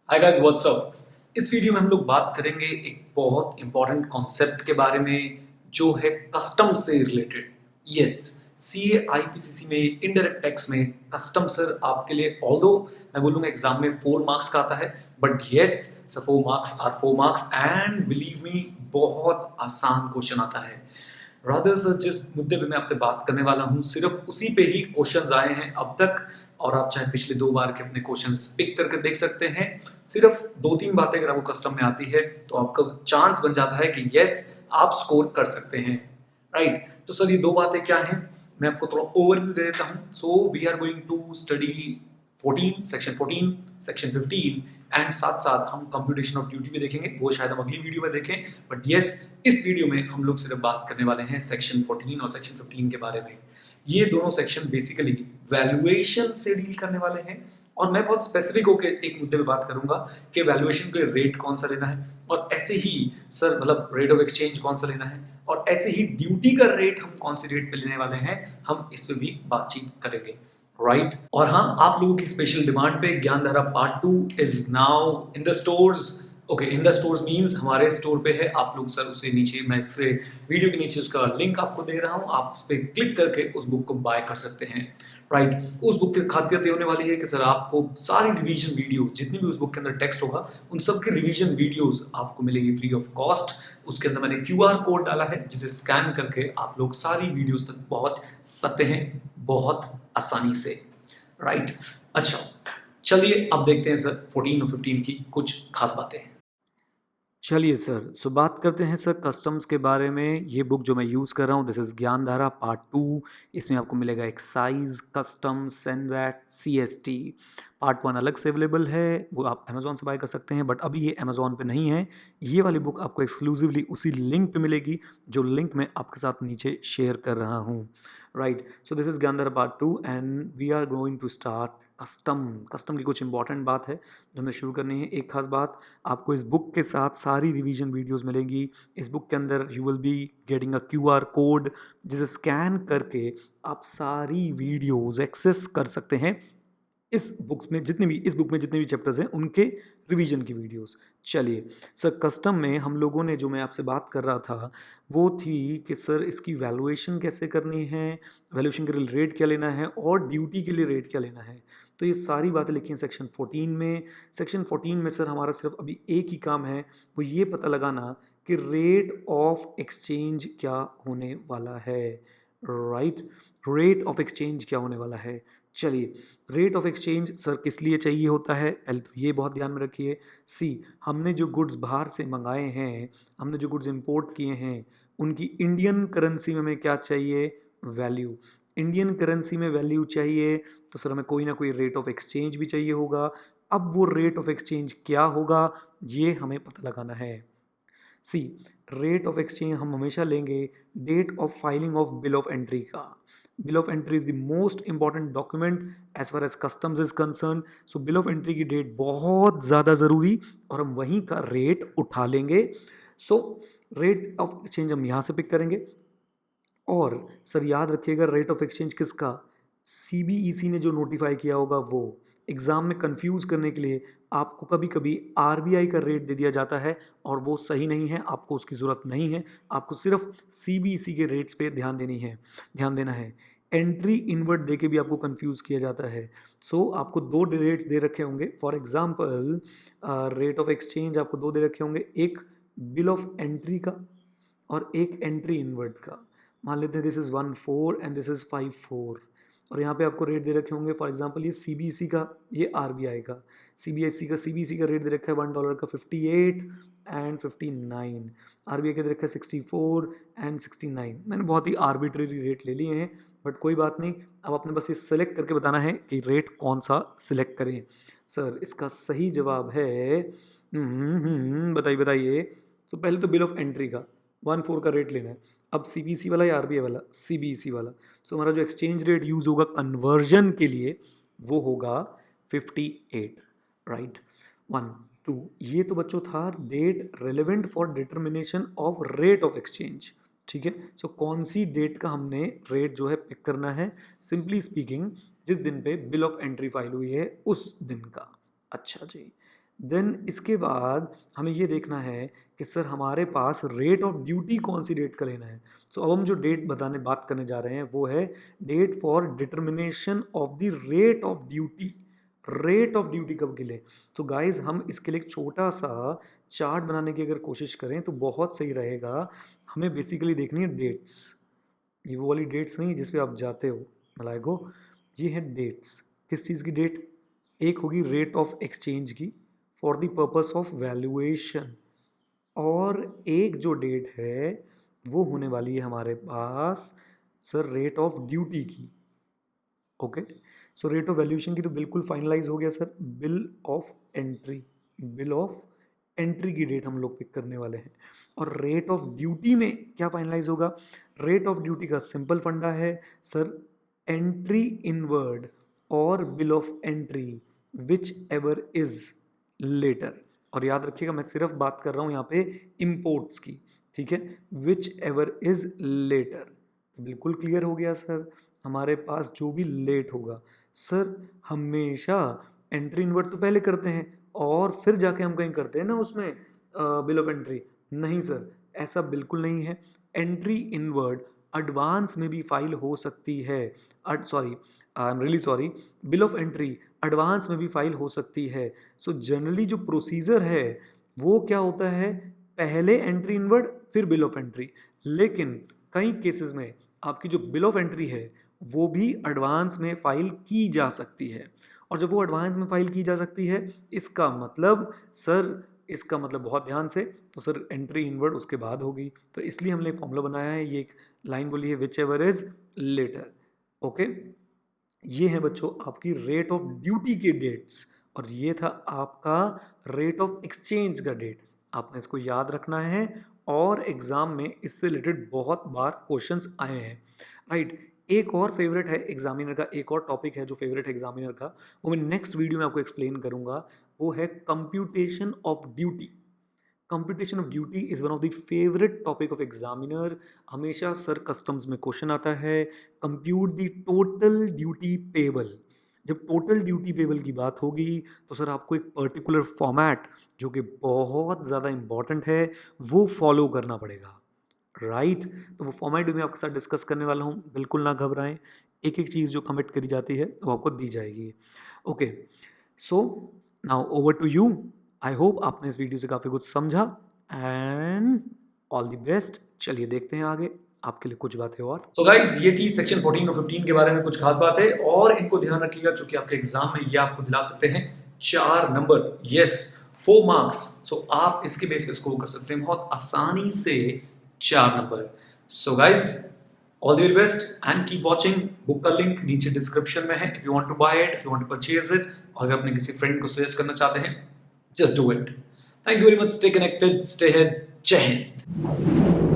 Hi guys, what's up. इस video में हम लोग बात करेंगे एक बहुत इंपॉर्टेंट कॉन्सेप्ट के बारे में जो है कस्टम से रिलेटेड। यस, सीए आईपीसीसी में इनडायरेक्ट टैक्स में कस्टम सर आपके लिए, ऑल्दो मैं बोलूंगा एग्जाम में 4 मार्क्स का आता है, but yes sir 4 marks are 4 marks and believe me बहुत आसान क्वेश्चन आता है। रादर सर जिस मुद्दे पे मैं आपसे बात करने वाला हूँ सिर्फ उसी पे ही क्वेश्चंस आए हैं अब तक, और आप चाहे पिछले 2 बार के अपने क्वेश्चंस पिक करके देख सकते हैं। सिर्फ 2-3 बातें अगर आपको कस्टम में आती है तो आपका चांस बन जाता है कि यस आप स्कोर कर सकते हैं, राइट। तो सर ये 2 बातें क्या हैं, मैं आपको थोड़ा ओवरव्यू दे देता हूँ। So we are going to study 14 section 14 section 15 and साथ साथ हम कंप्यूटेशन ऑफ ड्यूटी भी देखेंगे, वो शायद हम अगली वीडियो में देखें, बट यस इस वीडियो में हम लोग सिर्फ बात करने वाले हैं सेक्शन 14 और सेक्शन 15 के बारे में। ये दोनों सेक्शन बेसिकली वैल्यूएशन से डील करने वाले हैं, और मैं बहुत स्पेसिफिक होकर एक मुद्दे पे बात करूंगा कि वैल्यूएशन के लिए रेट कौन सा लेना है, और ऐसे ही सर मतलब रेट ऑफ एक्सचेंज कौन सा लेना है, और ऐसे ही ड्यूटी का रेट हम कौन से रेट पे लेने वाले हैं, हम इस पे भी बातचीत करेंगे, राइट। और हाँ, आप लोगों की स्पेशल डिमांड पे Gyandhara part 2 is now in the stores. Okay, in the stores means हमारे स्टोर पे है, आप लोग सर उसे नीचे, मैं इससे वीडियो के नीचे उसका लिंक आपको दे रहा हूँ, आप उस पर क्लिक करके उस बुक को बाय कर सकते हैं, राइट। उस बुक की खासियत ये होने वाली है कि सर आपको सारी रिवीजन वीडियोस जितनी भी उस बुक के अंदर टेक्स्ट होगा उन सब की रिवीजन वीडियोस आपको मिलेगी फ्री ऑफ कॉस्ट। उसके अंदर मैंने क्यूआर कोड डाला है जिसे स्कैन करके आप लोग सारी वीडियोस तक पहुंच सकते हैं बहुत आसानी से, राइट। अच्छा, चलिए अब देखते हैं सर 14 और 15 की कुछ खास बातें। चलिए सर, सो बात करते हैं सर कस्टम्स के बारे में। ये बुक जो मैं यूज़ कर रहा हूँ दिस इज़ ज्ञानधारा पार्ट 2। इसमें आपको मिलेगा excise, customs, CENVAT, CST. Part 1 अलग से अवेलेबल है, वो आप अमेज़ॉन से बाय कर सकते हैं, बट अभी ये अमेज़ॉन पे नहीं है। ये वाली बुक आपको एक्सक्लूसिवली उसी लिंक पे मिलेगी जो लिंक मैं आपके साथ नीचे शेयर कर रहा हूँ, right. So this is Gyandhara part 2 and we are going to start custom की कुछ इंपॉर्टेंट बात है जो हमें शुरू करनी है। एक खास बात, आपको इस बुक के साथ सारी रिवीजन वीडियोस मिलेंगी। इस बुक के अंदर you will be getting a QR code जिसे स्कैन करके आप सारी वीडियोस एक्सेस कर सकते हैं। इस बुक में जितने भी चैप्टर्स हैं उनके रिवीजन की वीडियोस। चलिए सर, कस्टम में हम लोगों ने, जो मैं आपसे बात कर रहा था वो थी कि सर इसकी वैल्यूएशन कैसे करनी है, वैल्यूएशन के लिए रेट क्या लेना है और ड्यूटी के लिए रेट क्या लेना है। तो ये सारी बातें लिखी हैं सेक्शन 14 में। सेक्शन 14 में सर हमारा सिर्फ अभी एक ही काम है, वो ये पता लगाना कि रेट ऑफ एक्सचेंज क्या होने वाला है, राइट। रेट ऑफ एक्सचेंज क्या होने वाला है। चलिए, रेट ऑफ एक्सचेंज सर किस लिए चाहिए होता है, पहले तो ये बहुत ध्यान में रखिए। हमने जो गुड्स बाहर से मंगाए हैं, हमने जो गुड्स इंपोर्ट किए हैं, उनकी इंडियन करेंसी में हमें क्या चाहिए, वैल्यू। इंडियन करेंसी में वैल्यू चाहिए तो सर हमें कोई ना कोई रेट ऑफ एक्सचेंज भी चाहिए होगा। अब वो रेट ऑफ एक्सचेंज क्या होगा ये हमें पता लगाना है। सी रेट ऑफ एक्सचेंज हम हमेशा लेंगे date of filing of bill of entry का। Bill of entry is the most important document as far as customs is concern. So bill of entry की डेट बहुत ज़्यादा ज़रूरी, और हम वहीं का रेट उठा लेंगे। सो रेट ऑफ एक्सचेंज हम यहाँ से पिक करेंगे। और सर याद रखिएगा, रेट ऑफ एक्सचेंज किसका, सीबीईसी ने जो नोटिफाई किया होगा वो। एग्ज़ाम में कंफ्यूज करने के लिए आपको कभी कभी आरबीआई का रेट दे दिया जाता है और वो सही नहीं है, आपको उसकी ज़रूरत नहीं है। आपको सिर्फ सीबीईसी के रेट्स पे ध्यान देना है। एंट्री इनवर्ट दे के भी आपको कंफ्यूज किया जाता है। सो आपको 2 रेट्स दे रखे होंगे। For example rate of exchange आपको 2 दे रखे होंगे, एक बिल ऑफ एंट्री का और एक एंट्री इनवर्ट का। मान लेते हैं this is 1.4 and this is 5.4, और यहाँ पे आपको रेट दे रखे होंगे। फॉर एग्जांपल ये सीबीएसई का, ये आरबीआई का। सीबीएसई का रेट दे रखा है $1 का 58 एंड 59। आरबीआई का दे रखा है 64 एंड 69। मैंने बहुत ही आर्बिट्रेरी रेट ले लिए हैं, बट कोई बात नहीं। अब आपने बस ये सेलेक्ट करके बताना है कि रेट कौन सा सिलेक्ट करें। सर इसका सही जवाब है, बताइए बताइए। तो पहले तो बिल ऑफ एंट्री का 1.4 का रेट लेना है। अब सीबीएसई वाला या आरबीआई वाला, सीबीएसई वाला। सो हमारा जो एक्सचेंज रेट यूज़ होगा कन्वर्जन के लिए वो होगा 58, राइट। 1 2 ये तो बच्चों था date relevant for determination of rate of exchange, ठीक है। सो कौन सी डेट का हमने रेट जो है पिक करना है, सिंपली स्पीकिंग जिस दिन पे बिल ऑफ एंट्री फाइल हुई है उस दिन का। अच्छा जी। देन इसके बाद हमें ये देखना है कि सर हमारे पास रेट ऑफ ड्यूटी कौन सी डेट का लेना है। सो अब हम जो डेट बात करने जा रहे हैं वो है date for determination of the rate of duty. Rate of duty कब की लें? तो गाइज हम इसके लिए एक छोटा सा चार्ट बनाने की अगर कोशिश करें तो बहुत सही रहेगा। हमें बेसिकली देखनी है डेट्स, ये वो वाली डेट्स नहीं जिस पे आप जाते हो मलाइको, ये है डेट्स। किस चीज़ की डेट? एक होगी रेट ऑफ एक्सचेंज की for the purpose of valuation, और एक जो डेट है वो होने वाली है हमारे पास सर रेट ऑफ ड्यूटी की। Okay, so rate of valuation की तो बिल्कुल फाइनलाइज हो गया sir. Bill of entry, bill of entry की डेट हम लोग पिक करने वाले हैं। और रेट ऑफ ड्यूटी में क्या फाइनलाइज होगा? रेट ऑफ ड्यूटी का सिंपल फंडा है सर, एंट्री इनवर्ड और bill of entry whichever is later. और याद रखिएगा मैं सिर्फ बात कर रहा हूँ यहाँ पे इम्पोर्ट्स की, ठीक है, विच एवर इज लेटर। बिल्कुल क्लियर हो गया सर। हमारे पास जो भी लेट होगा सर, हमेशा एंट्री इनवर्ड तो पहले करते हैं और फिर जाके हम कहीं करते हैं ना उसमें बिल ऑफ एंट्री। नहीं सर, ऐसा बिल्कुल नहीं है। एंट्री इनवर्ड एडवांस में भी फाइल हो सकती है। Sorry, I am really sorry, bill of entry advance में भी फाइल हो सकती है। सो जनरली जो प्रोसीजर है वो क्या होता है, पहले एंट्री इनवर्ड फिर बिल ऑफ एंट्री। लेकिन कई केसेस में आपकी जो बिल ऑफ एंट्री है वो भी एडवांस में फाइल की जा सकती है। और जब वो एडवांस में फाइल की जा सकती है इसका मतलब सर, इसका मतलब बहुत ध्यान से, तो सर एंट्री इनवर्ड उसके बाद होगी। तो इसलिए हमने एक फॉर्मूला बनाया है, ये एक लाइन बोली है whichever is later. Okay, ये है बच्चों आपकी रेट ऑफ ड्यूटी के डेट्स, और ये था आपका रेट ऑफ एक्सचेंज का डेट। आपने इसको याद रखना है और एग्जाम में इससे रिलेटेड बहुत बार क्वेश्चंस आए हैं, राइट। एक और फेवरेट है एग्जामिनर का, एक और टॉपिक है जो फेवरेट है एग्जामिनर का, वो मैं नेक्स्ट वीडियो में आपको एक्सप्लेन करूंगा। वो है computation of duty. Computation of duty is one of the favourite topic of examiner. हमेशा सर कस्टम्स में क्वेश्चन आता है, compute the total duty payable. जब टोटल ड्यूटी पेबल की बात होगी तो सर आपको एक पर्टिकुलर फॉर्मेट जो कि बहुत ज़्यादा इंपॉर्टेंट है वो फॉलो करना पड़ेगा, राइट। तो वो फॉर्मेट भी मैं आपके साथ डिस्कस करने वाला हूँ, बिल्कुल ना घबराएं। एक एक चीज़ जो कमिट करी जाती है वो आपको दी जाएगी। Okay, so now over to you. I hope आपने इस वीडियो से काफ़ी कुछ समझा एंड ऑल द बेस्ट। चलिए देखते हैं आगे आपके लिए कुछ बातें और। सो गाइज ये थी सेक्शन 14 और 15 के बारे में कुछ खास बात है, और इनको ध्यान रखिएगा क्योंकि आपके एग्जाम में ये आपको दिला सकते हैं 4 नंबर, यस 4 मार्क्स। सो आप इसके बेस पे स्कोर कर सकते हैं बहुत आसानी से 4 number. So guys all the very best and keep watching. Book का लिंक नीचे डिस्क्रिप्शन में है, if you want to buy it, if you want to purchase it, और अगर अपने किसी फ्रेंड को सजेस्ट करना चाहते हैं, just do it. Thank you very much. Stay connected. Stay ahead. Jai Hind.